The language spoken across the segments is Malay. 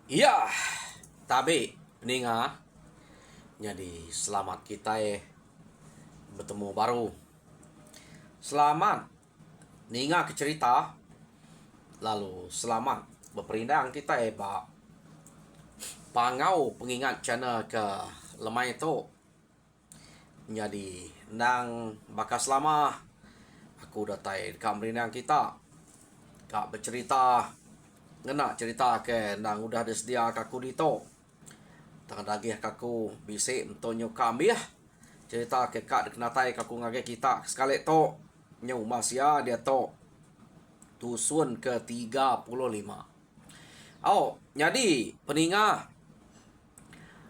Iya, tapi peninga, jadi selamat kita bertemu baru. Selamat ninga ke cerita, lalu selamat berperindang kita Pak. Pangau pengingat channel ke lemai itu. Jadi nang bakas lama aku datai dekat merindang kita. Kak bercerita ngena cerita ke nang udah disedia kaku dito. Tangan lagi kaku bisik untuk kami ya. Cerita ke kak kenatai kaku ngage kita sekali to nyu masya dia to tusun ke 35. Oh, jadi peninga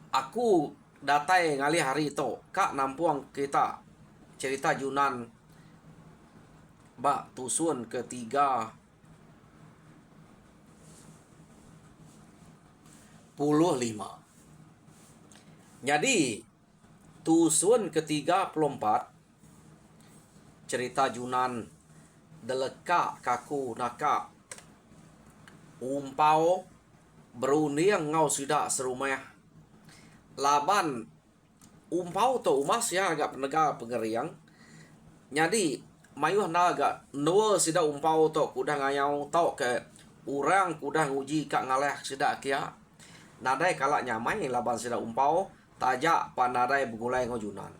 aku datai ngali hari to kak nampuang kita cerita Yunan bak tusun ke 35. Jadi tusun ke 34 cerita Yunan deleka kaku naka umpau beruniang ngau sidak serumah laban umpau to umas ya agak penegak pengeriang. Jadi mayuh na agak no sida umpau to kuda ngayau to ke urang kuda nguji kak ngaleh sida kia nadai kalak nyamai laban sida umpau tajak panadai begulai ngojunan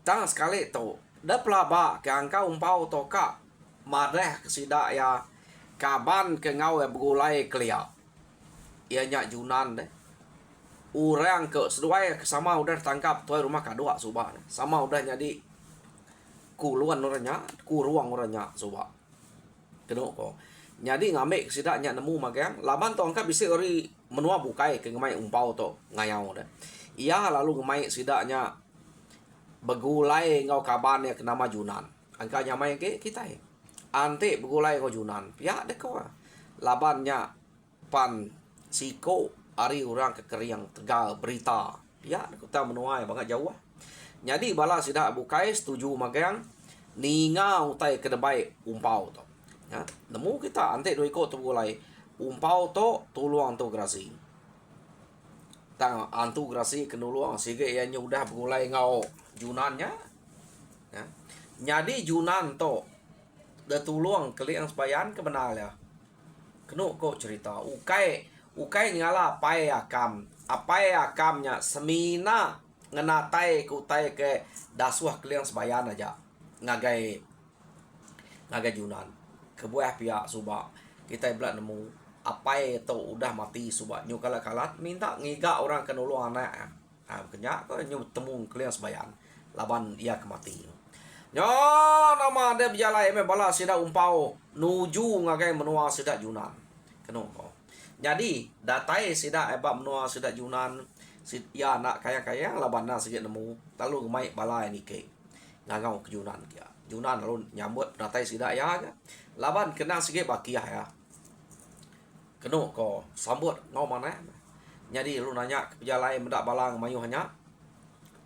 tang sekali to da pelaba ke angka umpau to kak madeh sida ya kaban ke ngau ya begulai kelia ia nyak junan deh urang ke seduai sama udah tangkap tuai rumah kadua subah sama udah jadi kuluan orangnya kuruang orangnya coba kedok ko jadi ngambek sidaknya nemu magang laban to angka bisi ori menua bukai ke ngemai umpau to ngayau dah ia lalu ngemai sidaknya begulai ngau kaban ya kenama Junan angka nyamai ke kita ante begulai ngau Junan pihak deko labannya pan siko ari orang kekeriang tegal berita pihak kita menua banget jauh. Jadi bala sidak bukai setuju magang ninga utai kedebai umpau to. Ya, nemu kita ante do ikut tu bulai umpau to tuluang tu grasi. Tang antu grasi kenuluang sige ya nyudah bulai ngau junannya. Ya. Jadi junan to da tuluang keliang sebayan ke benal ya. Kenu ko cerita ukai ngala apai akamnya semina ngenatai kutai ke dasuah kalian sebayan aja ngagai Junan kebuah pihak suba kita belak nemu apa itu udah mati suba nyu kalat minta ngiga orang kenulung anak kenya ko nyu temu kalian sebayan laban ia kemati nyo nama ada berjalan me bala sida umpau nuju ngagai menua sida Junan kenu ko jadi datai sida eba menua sida Junan ya nak kaya laban na sikit nemu lalu gemai balai ni ke ngangau ke Junan kia Junan lalu nyambut datai sida ya laban kena sikit bakiah ya kenu ko sambut ngau mana jadi lu nanya ke jalai mendak balang mayu hanya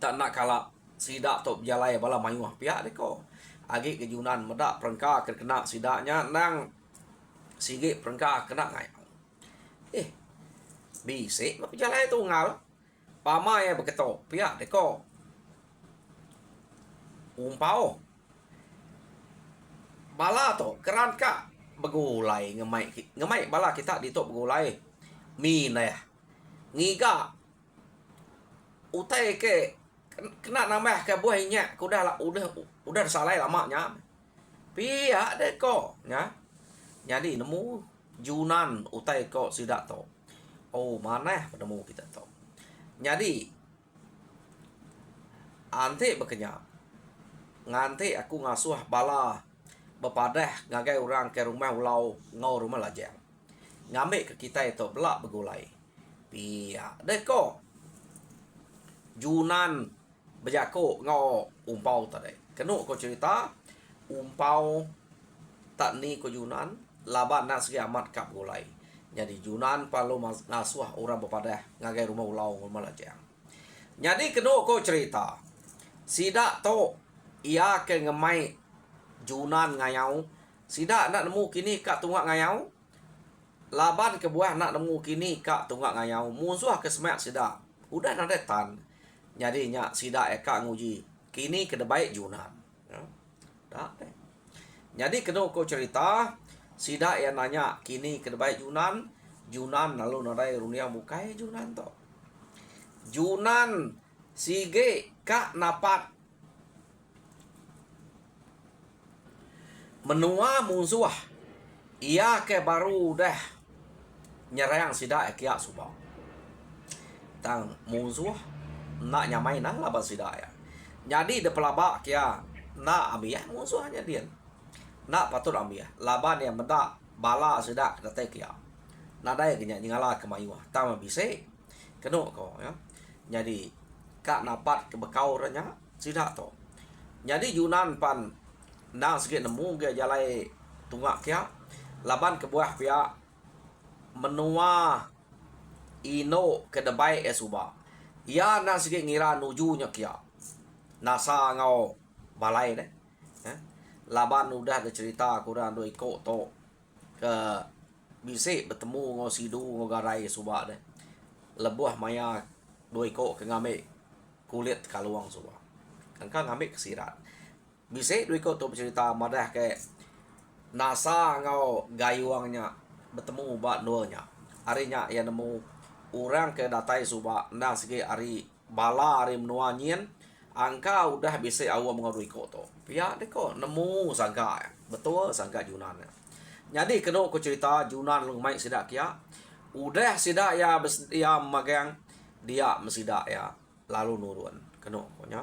tak nak kala sida to jalai bala mayu pihak de ko agi ke Junan mendak perengka kena sidanya nang sikit perengka kena ngai bisik jalai tu ngal pama ya beketo pihak deko umpau bala to keran ka begulai ngemai bala kita di to begulai mina ya ngiga utai ke kena nama ke buahnya udah salah lamanya pihak deko ya jadi nemu Junan utai ko sidak to oh mana penemu kita to jadi ante bekenya ngante aku ngasuh bala bepadah ngagai orang ke rumah ulau ngau rumah lajang ngambil ke kita itu belak begulai pia deko Junan bejako ngau umpau tadi kenu ko cerita umpau tak ni ko Junan laban nak segi amat kap gulai jadi Junan palu ngasuh orang bepadah ngagai rumah ulau rumah lajang jadi kenu ko cerita sida to ia ke ngemai Junan ngayau sida nak nemu kini kak tungak ngayau laban ke buah nak nemu kini kak tunggak ngayau musuh ke semak sida udah nadetan jadi nya sida eka nguji kini ke baik Junan ya. Dah deh. Jadi kena ko cerita sida yang nanya kini ke baik Junan lalu nadai runia mukai Junan to Junan sige kak napat menua musuh ia ke baru dah nyerang sida kia subang tang musuh nak nyamai nah laban sida ya jadi de pelabak kia nak ambil musuhnya dia nak patut ambil laban yang benda bala sida kata kia nadai kenya nyala kemayuah tama bisa kena ko ya jadi kak napat ke bekau ranya sida to jadi Yunan pan nang sikit nemu ke jalai tunggak kia laban ke buah pia menua ino ke debai esuba ia nang sikit ngira nujunya kia nasa ngau balai deh laban udah ada cerita kurang doi ko to ke bisik bertemu ngau sidu ngau garai suba deh lebuah maya doi ko ke ngambil kulit kaluang suba kan ngambil kesirat bisik doi ko to bercerita madah ke nasa ngau gayuangnya bertemu bat duanya harinya yang nemu orang ke datai suba nang segi hari bala hari menua nyen angka udah bisa awam mengadui ko to pihak deko nemu sangka betul sangka Junan jadi kena ko cerita Junan lung mai sidak kia udah sidak ya magang dia mesidak ya lalu nurun kena konya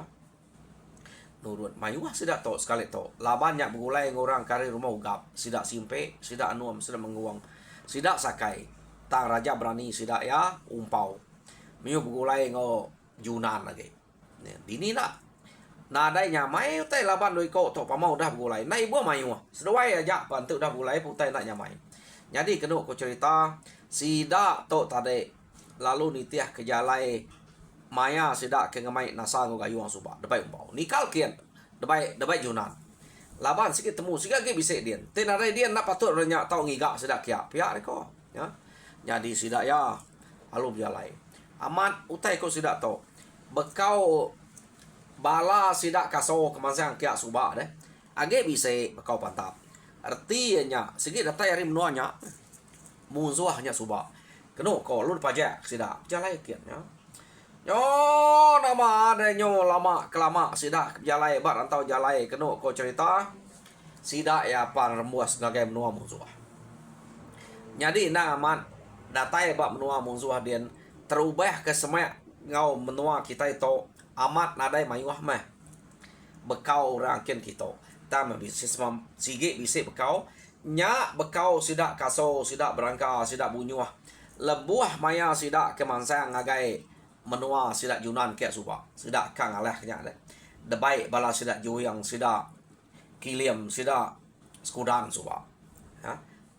nurun mayuah sidak to sekali to labannya bergulai ngorang kari rumah ugap sidak simpe sidak anuam sidak menguang sidak sakai tang raja berani sidak ya umpau miu bergulai ngo Junan lagi dini nak nadai nyamai utai laban doi ko to pamau dah bergulai nai buah mayu sedawai aja bantu dah bergulai putai nak nyamai jadi kena ko cerita sidak to tade lalu nitiah ke jalai maya sidak ke ngamai nasa ngo gayuang suba debai umpau nikal kian debai Junan laban sikit temu sikit ge bisik dia tenare dia nak patut renya tau ngiga sidak kia pihak reko ya jadi sidak ya lalu jalai amat utai ko sidak to bekau bala sidak kaso kemansang kia suba deh age bisik bekau pantap artinya sikit datai hari menuanya musuhnya suba kena ko lu pajak sidak jalai kian ya yo nama ada nyo lama kelama sidak jalai bar antau jalai kena ko cerita sidak ya pan rembuas sebagai menua musuh jadi na aman datai bab menua musuh dia terubah ke semak ngau menua kita itu amat nadai mayuah mah bekau rangkin kita tam bisnis sige bisik bekau nya bekau sidak kaso sidak berangka sidak bunyuah lebuah maya sidak kemansang ngagai menua sidak Junan ke suba sidak kang alah nya deh debai bala sidak joyang sidak kiliam sidak skudang suba ha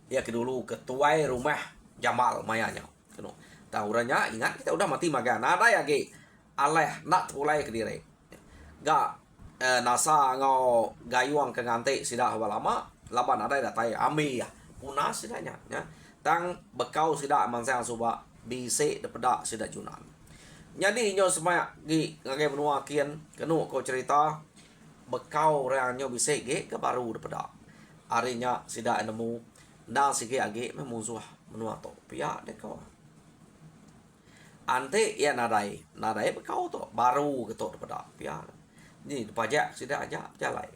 ya kedulu ketuai rumah Jamal mayanya kena tahurannya ingat kita udah mati maga nada ya ge aleh nak pulai ke diri ga nasa ngau gayuang ke ngante sidak lama laban ada datai ami ya punah sidaknya ya tang bekau sidak mansang suba bisik depeda sidak Junan jadi nyo semaya gi ngagai menua kian kenu ko cerita bekau reanyo bisik ge ke baru depeda arinya sidak nemu nang sige age memusuh menua to pia deko ante ya nadai bekau to baru ketok daripada pia ni pajak sidak aja jalai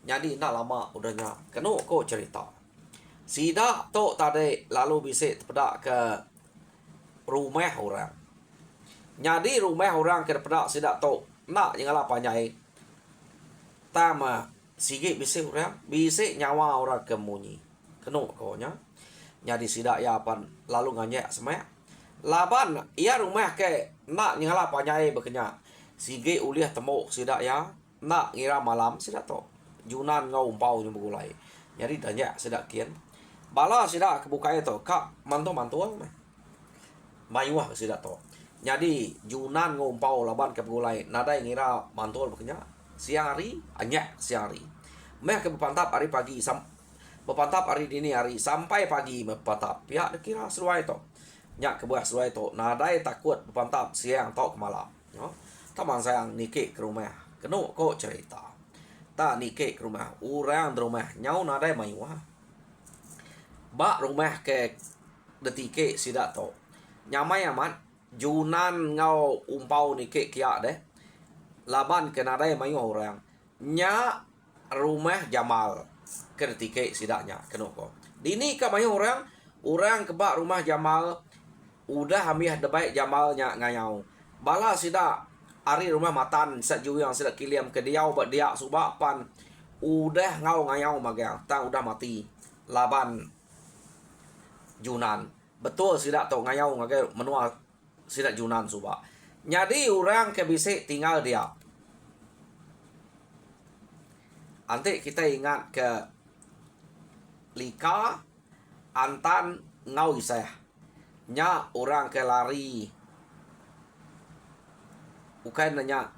jadi nak lama udahnya kena ko cerita sidak to tadi lalu bisik daripada ke rumah orang jadi rumah orang ke daripada sidak to nak janganlah panjai tama sige bisik orang bisik nyawa orang kemunyi kena ko nya jadi sidak ya pan lalu nganyek semak laban ia rumah ke nak nyala panjai bekenya sige uliah temu sidak ya nak ngira malam sidak to Junan ngau umpau nya begulai jadi tanya sidak kian bala sidak kebuka itu kak mantu mayuah sidak to jadi Junan ngau umpau laban ke begulai nadai ngira mantul bekenya siang hari anyak siang hari meh ke pantap hari pagi Bepantap hari dini hari sampai pagi bepantap. Pihak dia kira seruai to. Nyak ke buah seruai to. Nadai takut bepantap siang to ke malam. No? Taman sayang nike ke rumah. Kenu ko cerita. Ta nike ke rumah. Urang di rumah. Nyau nadai mayu ha. Bak rumah ke detike sidak to. Nyamai amat. Junan ngau umpau nike kia deh. Laban ke nadai mayu orang. Nya rumah Jamal ketike sidaknya kenoko dini ka mayu orang kebak rumah Jamal udah hamiah debaik Jamalnya ngayau bala sidak ari rumah matan sak juyang sidak kiliam ke diau bak dia subak pan udah ngau ngayau magang tang udah mati laban Junan betul sidak to ngayau ngagai menua sidak Junan subak nyadi orang ke bisik tinggal dia. Nanti kita ingat ke Lika, Antan, ngau isah. Nya orang ke lari. Bukan nanya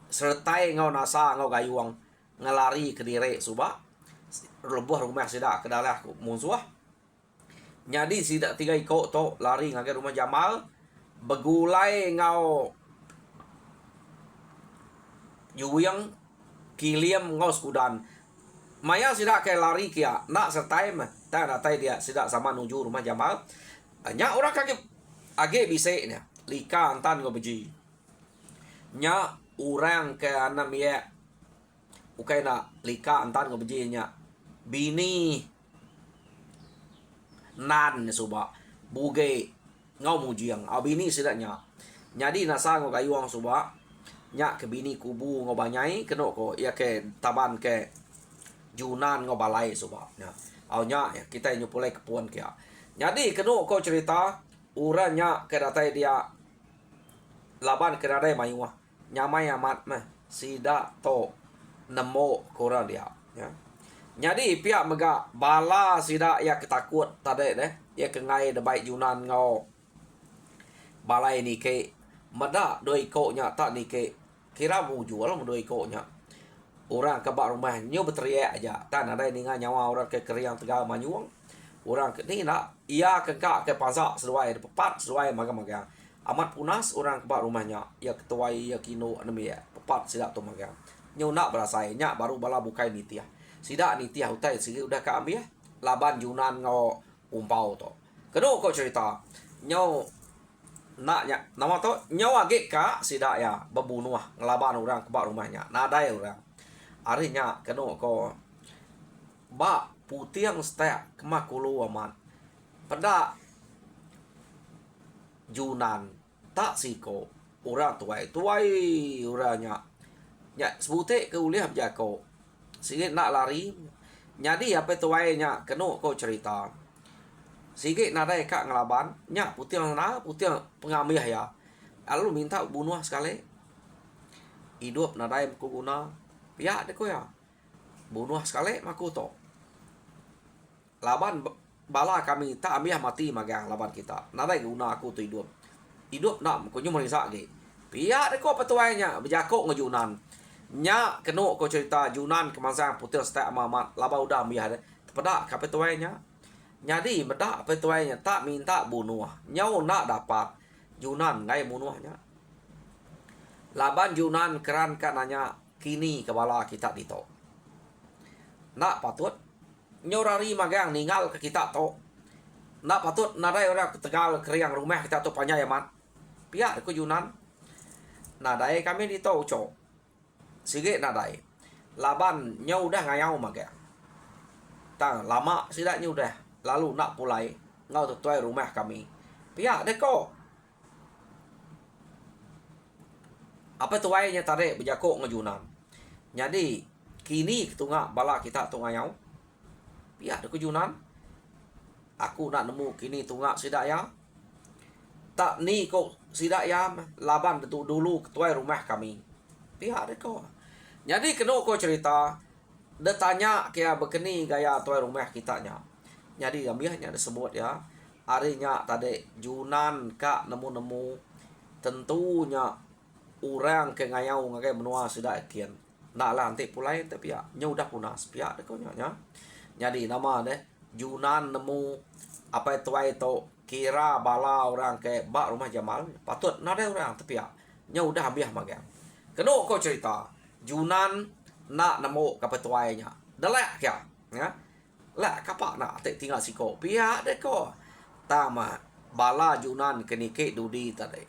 sertai ngau nasa ngau gayuang ngelari ke dire subak. Lebuh rumah sidak ke dalah musuh. Nyadi sidak tiga ikut to lari ngagai rumah Jamal. Begulai ngau yuyang kiliam ngos kudan maya sidak ke lari kia nak sertai mah tak datai dia sidak sama nuju rumah Jamal nya orang kaki age bisik nya Lika Antan go beji nya orang ke anam ye ukai na Lika Antan go beji nya bini nan suba buge ngau mujiang abini sidaknya nyadi nasa ngo gayuang suba nya ke bini kubu ngo banyai keno ko ya ke taban ke Junan ngo balai suba nya au nya ya kita nyupulai kepuan kia jadi keno ko cerita uranya ke datai dia laban ke datai mayuah nyamai amat mah sida to nemo korang dia ya jadi pihak mega bala sida ya ketakut tade deh ya ke ngai de baik Junan ngo balai ni ke mada doi ko nya tak ni ke kira mau jual mau doi ko nya orang ke bak rumah nyo berteriak aja tan ada ninga nyawa orang ke keriang tegal manyuang orang ke ni nak ia ke kak ke pasak seruai pepat seruai maga-maga amat punas orang ke bak rumahnya ya ketuai ya kino anemi ya pepat sidak tu maga nyo nak berasai nya baru bala bukai nitiah sidak nitiah utai sigi udah ka ambil laban Junan ngo umpau to kedo ko cerita nyo naknya nama to nyawa ge ka sidak ya bebunuh ngelaban orang ke bak rumahnya nadai orang arinya keno ko ba putiang stek kemakulu aman pada Junan tak siko orang tuai orangnya nya sebute ke uliah jako sikit nak lari nyadi apa tuainya keno ko cerita sikit nadai kak ngelaban nya putiang pengambil ya lalu minta bunuh sekali hidup nadai ku guna pihak deko ya bunuh sekali maku to laban bala kami tak ambil mati magang laban kita nadai guna aku tu hidup nak kunyo merisa ge pihak deko petuainya berjakok ngejunan nya keno ko cerita Junan kemasan putih stek mamat laba udah ambil pada kapetuainya jadi bedak petuainya tak minta bunuh nyau nak dapat Junan ngai bunuhnya laban Junan keran kananya kini kepala kita dito nak patut nyorari magang ninggal ke kita to nak patut nadai orang tegal keriang rumah kita to panjang yaman pihak ko Junan nadai kami dito uco sige nadai laban nyau udah ngayau magang tang lama sidaknya udah lalu nak pulai ngau tuai rumah kami pihak deko apa tuainya tarik berjakok ngejunan jadi kini ketunga bala kita tunga yau pihak deko Junan aku nak nemu kini tunga sidak ya tak ni kok sidak ya laban dulu tuai rumah kami pihak deko jadi kena ko cerita dia tanya kia bekeni gaya tuai rumah kita nya jadi ambilnya disebut ya harinya tadi Junan kak nemu tentunya orang ke ngayau ngagai menua sudah kian nak lah nanti pulai tapi ya nya udah punas pihak deko nya Jadi nama deh Yunan nemu apa itu kira bala orang ke bak rumah Jamal patut nada orang tapi ya nya udah ambil magang. Keno kau cerita Yunan nak nemu kepetuainya. Delak ya. Lah kapak nak tinggal siko. Pihak deh ko. Tama bala Yunan kenike dudi tadi.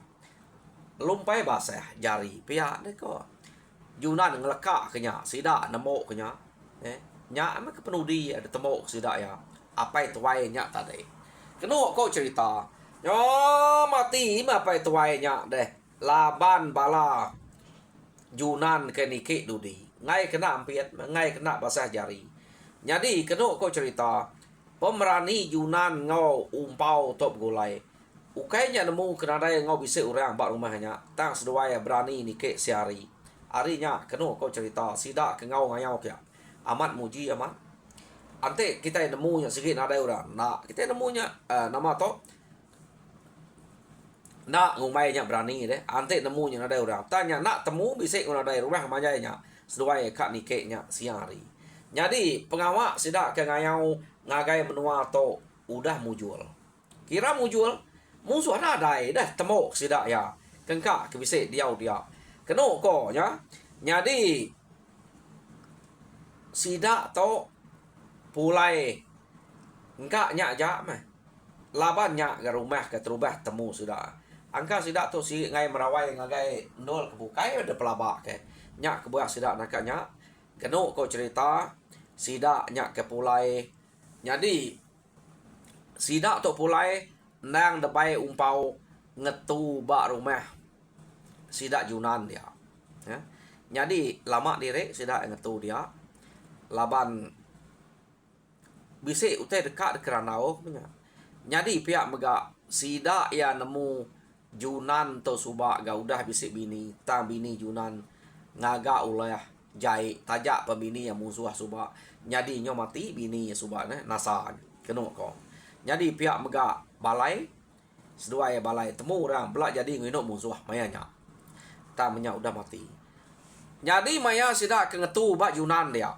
Lumpai basah jari pihak deh ko. Yunan ngelekak kenya sida nemu kenya. Nya ama kepenudi ada temu sida ya. Apa itu nya tadi. Keno kau cerita. Yo mati apa itu nya deh. Laban bala Yunan kenike dudi. Ngai kena ampiat, ngai kena basah jari. Jadi kena kau cerita pemerani Yunan ngau umpau top gulai. Ukainya nemu kena daya ngau bisa orang bak rumahnya. Tang seduai berani nike sehari. Harinya kena kau cerita sidak ke ngau ngayau kia. Amat muji amat. Ante kita nemunya sikit nada orang. Nah kita nemunya nama to. Nak ngumainya berani deh. Ante nemunya nada orang. Tanya nak temu bisa nada rumah majanya. Seduai kak nikeknya siang hari. Jadi pengawak sidak ke ngayau ngagai menua to udah mujul. Kira mujul musuh ada dah temu sidak ya. Kengkak ke bisa dia. Keno ko ya. Jadi sidak to pulai engkak nyak ja mah. Laban nyak ke rumah ke terubah temu sudah. Angka sidak tu si ngai merawai ngagai nol kebukai ada pelabak ke. Nyak kebuah sidak nakaknya. Keno ko cerita sidak nyak ke pulai. Jadi sidak tu pulai nang depai umpau ngetu bak rumah sidak Yunan dia. Ya. Jadi lama direk sidak ngetu dia. Laban bisik utai dekat keranau punya. Jadi pihak mega sidak ya nemu Yunan tu subak ga udah bisik bini, tang bini Yunan ngaga ulah jai tajak pembini yang musuh subak. Jadi nyo mati bini subak nasa keno ko. Jadi pihak mega balai seduai balai temu orang belak jadi ngino musuh mayanya. Tak menya udah mati. Jadi maya sidak ke ngetu bak Yunan dia.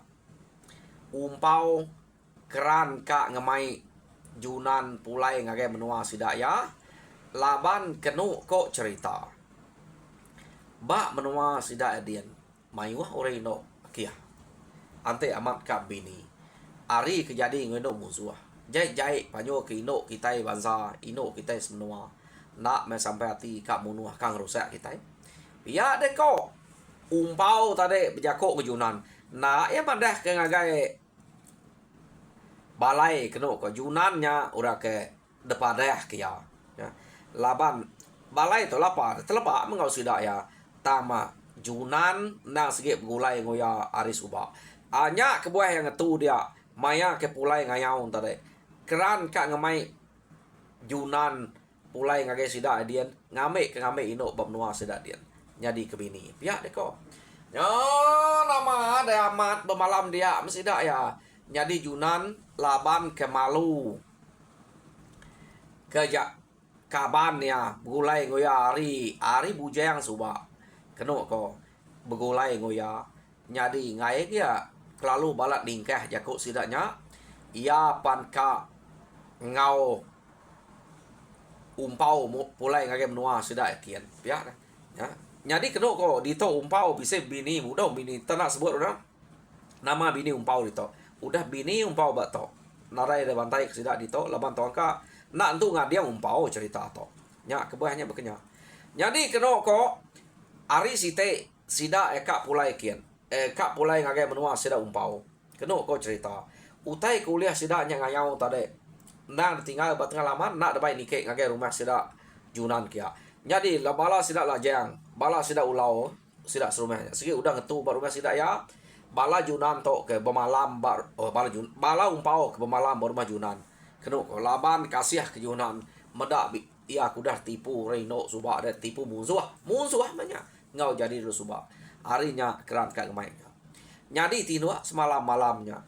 Umpau keran kak ngemai Yunan pulai ngagai menua sidak ya. Laban kenu kok cerita. Bak menua sidak adian. Mayuah orang ino kia. Ante amat kak bini. Ari kejadi ngino musuh. Jai panyo ke ino kita bangsa ino kita semua nak sampai hati kak munuh kang rusak kita. Ya deh kok umpau tadi berjakok ke Yunan. Nak ya madah ke ngagai balai keno ke Yunannya ura ke depan dah ke ya. Laban balai tu lapar terlepak mengau sidak ya. Tama Yunan nang sikit gulai ngoya aris ubak. Anya kebuah yang ngetu dia maya ke pulai ngayau tadi. Keran kak ngamai Yunan pulai ngagai sidak adian ngamik ke ngamik ino bab nuah sidak adian. Jadi ke bini. Pihak deh kok. Ya nama ada amat bermalam dia mesti dak ya. Jadi Yunan laban ke malu. Kejak kaban ya begulai ngoya ari bujang subak. Keno ko begulai ngoya. Jadi ngai dia kelalu balak dingkah jakuk sidaknya. Ia pan ka ngau umpau pulai ngagai menua sidak kian. Pihak dah. Ya. Jadi keno ko dito umpau bisa bini muda bini tanak sebut orang. Nama bini umpau dito. Udah bini umpau bato. Narai ada bantai sidak dito laban tongka nak tu ngadiang umpau cerita to. Nya kebuahnya berkenya. Jadi keno ko ari site sidak eka pulai kian. Kak pulai ngagai menua sidak umpau. Keno ko cerita. Utai kuliah sidaknya ngayau tadi. Nang tinggal bat pengalaman nak dapat nikek ngagai rumah sidak Yunan kia. Jadi la bala sidak lajang, bala sidak ulau, sidak serumahnya. Segi udah ngetu bar rumah sidak ya. Bala Yunan to ke bemalam bar bala umpau ke bemalam bar rumah Yunan. Kenu laban kasih ke Yunan medak ia aku dah tipu Reno subak ada tipu musuh banyak. Ngau jadi dulu subak. Harinya keran kak gemai. Jadi tinua semalam malamnya.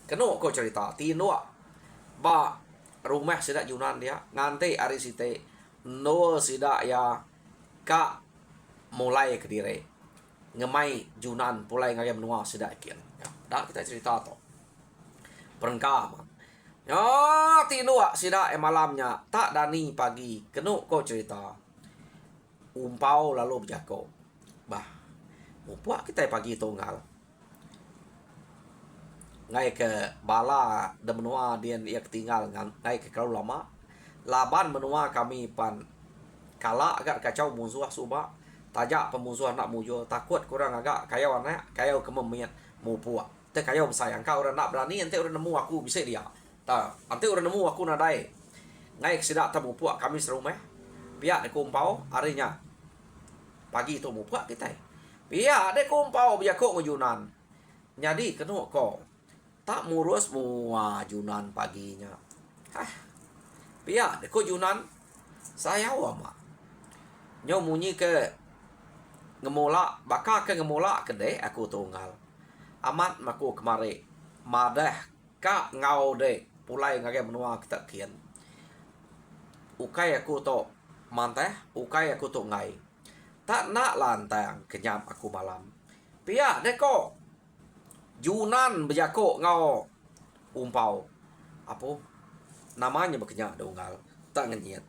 Kenu kau cerita tinua ba rumah sidak Yunan dia nganti hari site no sidak ya kak mulai ke dire ngemai Yunan pulai ngagai menua sidak kian. Ya, dah kita cerita to. perengkam. Ya, tinua sida malamnya tak dani pagi kenu ko cerita. Umpau lalu berjako. Bah, mupuak kita pagi tunggal. Ngai ke bala de menua dia ketinggal ngai ke kalau lama. Laban menua kami pan kala agak kacau musuh suba. Tajak pemusuh nak mujo takut kurang agak kayau anak kayau kememian mupuak. Te kayau sayang kau orang nak berani ente orang nemu aku bisa dia. Nanti orang nemu aku nadai. Ngai sidak tamu puak kami serumah. Pihak de kumpau harinya. Pagi tu mu puak kita. Pihak de kumpau biar kok ngujunan. Jadi kenu ko. Tak murus mua junan paginya. Pihak de ko junan. Saya wama. Nyo munyi ke ngemula. Baka ke ngemula ke de aku tunggal. Amat maku kemari. Madah ka ngau de. Pulai ngagai menua kita kian. Ukai aku to manteh, ukai aku to ngai. Tak nak lantang kenyam aku malam. Pia deko. Junan berjako ngau umpau. Apa? Namanya berkenyak donggal. Tak ngenyet.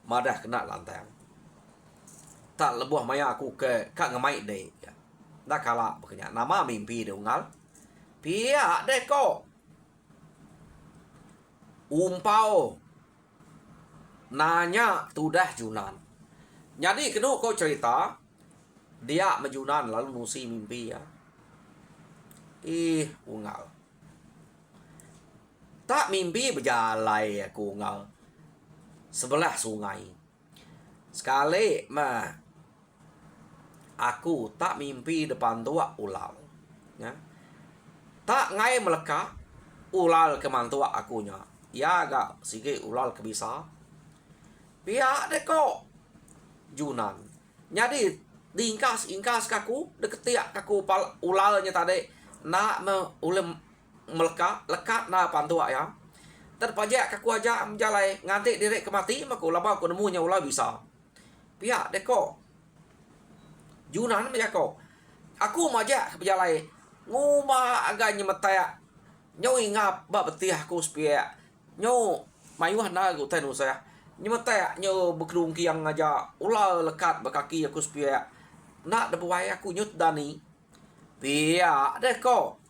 Madah kena lantang. Tak lebuh maya aku ke kak ngemai de. Dah kala berkenyak. Nama mimpi donggal. Pia deko. Umpau nanya tudah junan. Jadi kena kau cerita dia mejunan lalu nusi mimpi ya. Ungal. Tak mimpi berjalai aku ungal. Sebelah sungai. Sekali mah aku tak mimpi depan tua ulal. Ya. Tak ngai meleka ulal ke mantua akunya. Ya agak sikit ulal kebisa. Pihak deko junan. Jadi diingkas kaku deketiak kaku ulalnya tadi nak ulem meleka lekat na pantua ya. Terpajak kaku aja menjalai nganti direk kemati maku lama aku nemunya ulal bisa. Pihak deko junan menjako. Aku majak berjalai nguma agak nyemetak. Nyo ingap bak betih aku supaya nyo mayuh na aku tenu saya. Nyo tak nyo bekerung kiang aja ular lekat bekaki aku supaya nak debuai aku nyut dani. Pia deko.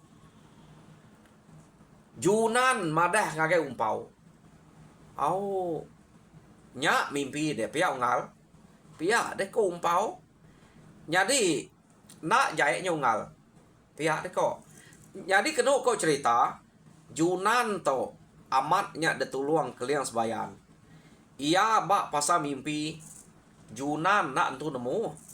Junan madah ngagai umpau. Au. Nya mimpi de pia ungal. Pia deko umpau. Jadi nak jaya nyungal. Pia deko. Jadi kena kau cerita Junan to amatnya detuluang keliang sebayan. Ia bak pasal mimpi Junan nak entu nemu.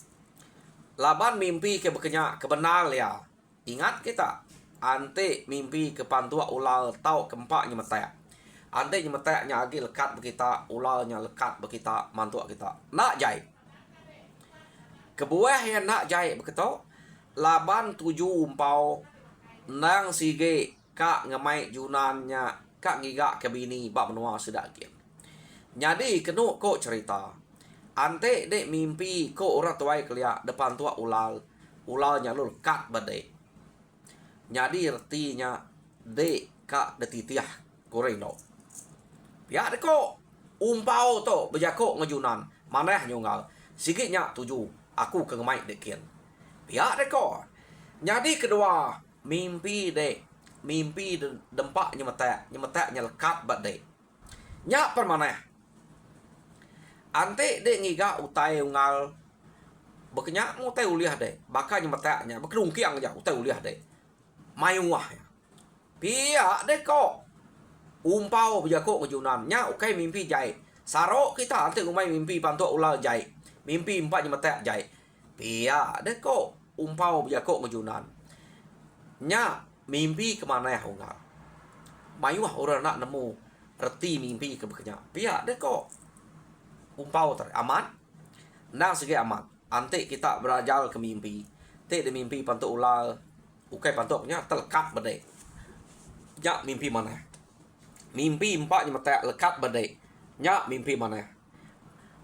Laban mimpi ke berkenyak kebenar ya. Ingat kita ante mimpi ke pantua ulal tau kempak nyemetak. Ante nyemetaknya lagi lekat berkita, ulalnya lekat berkita, mantua kita. Nak jai. Kebuah yang nak jai berkita. Laban 7 umpau nang sige kak ngemai junannya kak ngiga ke bini bak menua sedakin. Jadi kenu kok cerita. Ante dek mimpi kok orang tuai kelia depan tua ulalnya lu lekat badai. Jadi artinya dek kak detitiah koreno. Ya dek kok umpau to bejako ngejunan maneh nyunggal. Sikitnya 7 aku ke ngemai dekin. Ya dek kok. Jadi kedua mimpi dempak nyemetaknya lekat badai. Nya permaneh. Ante de ngiga utai ungal bekenya utai uliah de. Baka nyemetaknya bekerungkiang aja utai uliah de. Mayuah ya. Pia de kok. Umpau bejako ngejunan. Nya ukai mimpi jai. Saro kita ante umai mimpi pantua ulal jai. Mimpi empat nyemetak jai. Pia de kok. Umpau bejako ngejunan. Nya mimpi kemana ya ungal. Mayuah orang nak nemu reti mimpi ke bekenya. Pia de kok. Umpau ter aman. Nang segi aman. Ante kita berajal ke mimpi. Te de mimpi pantuk ulal. Ukai pantuknya terlekat badai. Nya mimpi mana? Mimpi empat nyemetak lekat badai. Nya mimpi mana?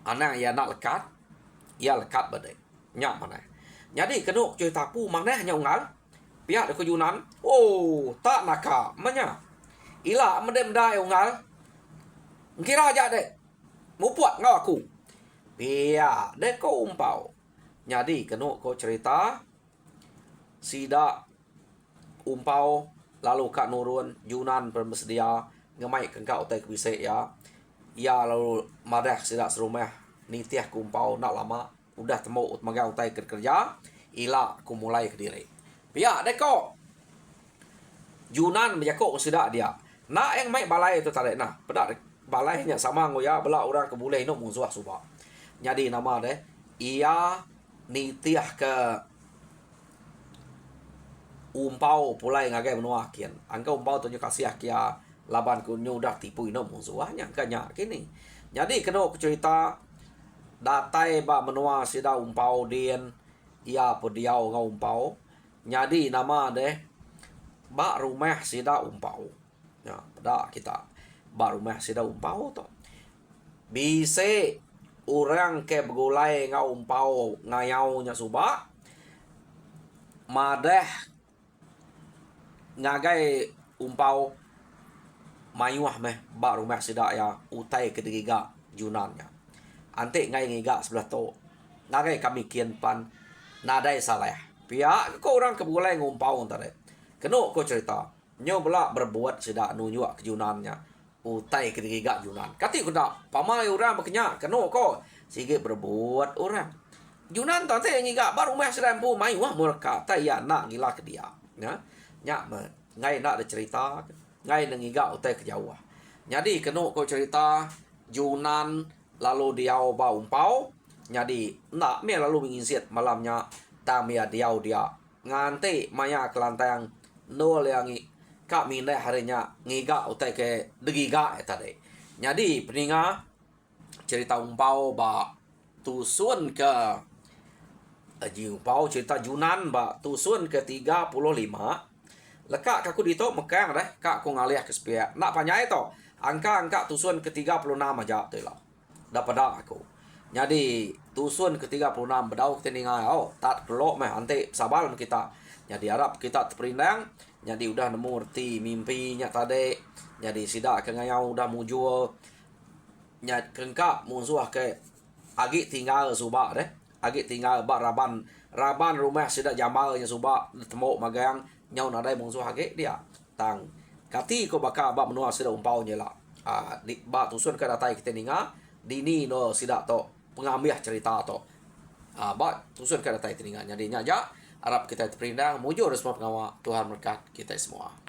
Anak ya nak lekat. Ya lekat badai. Nya mana? Jadi kena cerita pu mana hanya ungal. Pihak de kejunan. Oh, tak naka. Manya. ila mendem-dai ungal. Kira aja deh. Mupuat ngau aku. Pia deh ko umpau. Jadi kenu ko cerita sida umpau lalu kak nurun Yunan bersedia ngemai kengkau utai kebisik ya. Ya lalu madah sida serumah nitiah kumpau nak lama udah temu magang utai kerja ila ku mulai ke diri. Pia deko Yunan menjakok sida dia. Nak yang mai balai itu tarik nah. Pedak balainya sama ngoya bela orang ke boleh no musuh suba. Jadi nama deh ia nitiah ke umpau pulai ngagai menua kian. Angka umpau tunjuk kasih kia laban kunyu dah tipu ino musuhnya kanya kini. Jadi kena cerita datai ba menua sida umpau dien ia pediau ngau umpau. Jadi nama deh ba rumah sida umpau. Ya, pada kita ba rumah sida umpau to. Bise orang ke begulai ngau umpau ngayau nya suba. Madah ngagai umpau mayuah meh ba rumah sida ya utai ketiga Yunannya. Ante ngai ngiga sebelah to. Ngagai kami kian pan nadai salah. Pia ko orang kebulai ngumpau tare. Keno ko cerita. Nyo bela berbuat sida nunjuk ke Yunannya. Utai ketiga Yunan. Kati ko dak pamai orang bekenya keno ko sige berbuat orang. Yunan tante ngiga ba rumah sida pu mayuah murka ta ya nak ngila ke dia. Ya. Nyak ngai nak ada cerita ngai nengiga utai kejauh. Jadi kenu ko cerita Yunan lalu diau ba umpau. Jadi nak me lalu menginsit malamnya tamia diau dia ngante maya kelantang nol yang kak minda harinya ngiga utai ke degiga tadi. Jadi peninga cerita umpau ba tusun ke umpau cerita Yunan ba tusun ke 35. Lekak kaku dito mekang dah kak ku ngalih ke sepia. Nak panyai to. Angka tusun ke 36 aja tu lah. Dapada aku. Jadi tusun ke 36 bedau kita ningai oh tak kelok meh ante sabal kita. Jadi harap kita terperindang. Jadi udah nemu erti mimpinya tadi. Jadi sida ke ngayau udah mujur. Nya kengkak musuh ke agi tinggal subak deh. Agi tinggal bak raban rumah sida jamalnya subak temu magang nyau nadai musuh hage dia tang kati ko baka ba menua sida umpau nyela di ba tusun ka datai kita ninga dini no sida to pengambiah cerita to ba tusun ka datai teninga jadi nya ja harap kita terperindang mujur semua pengawa Tuhan berkat kita semua.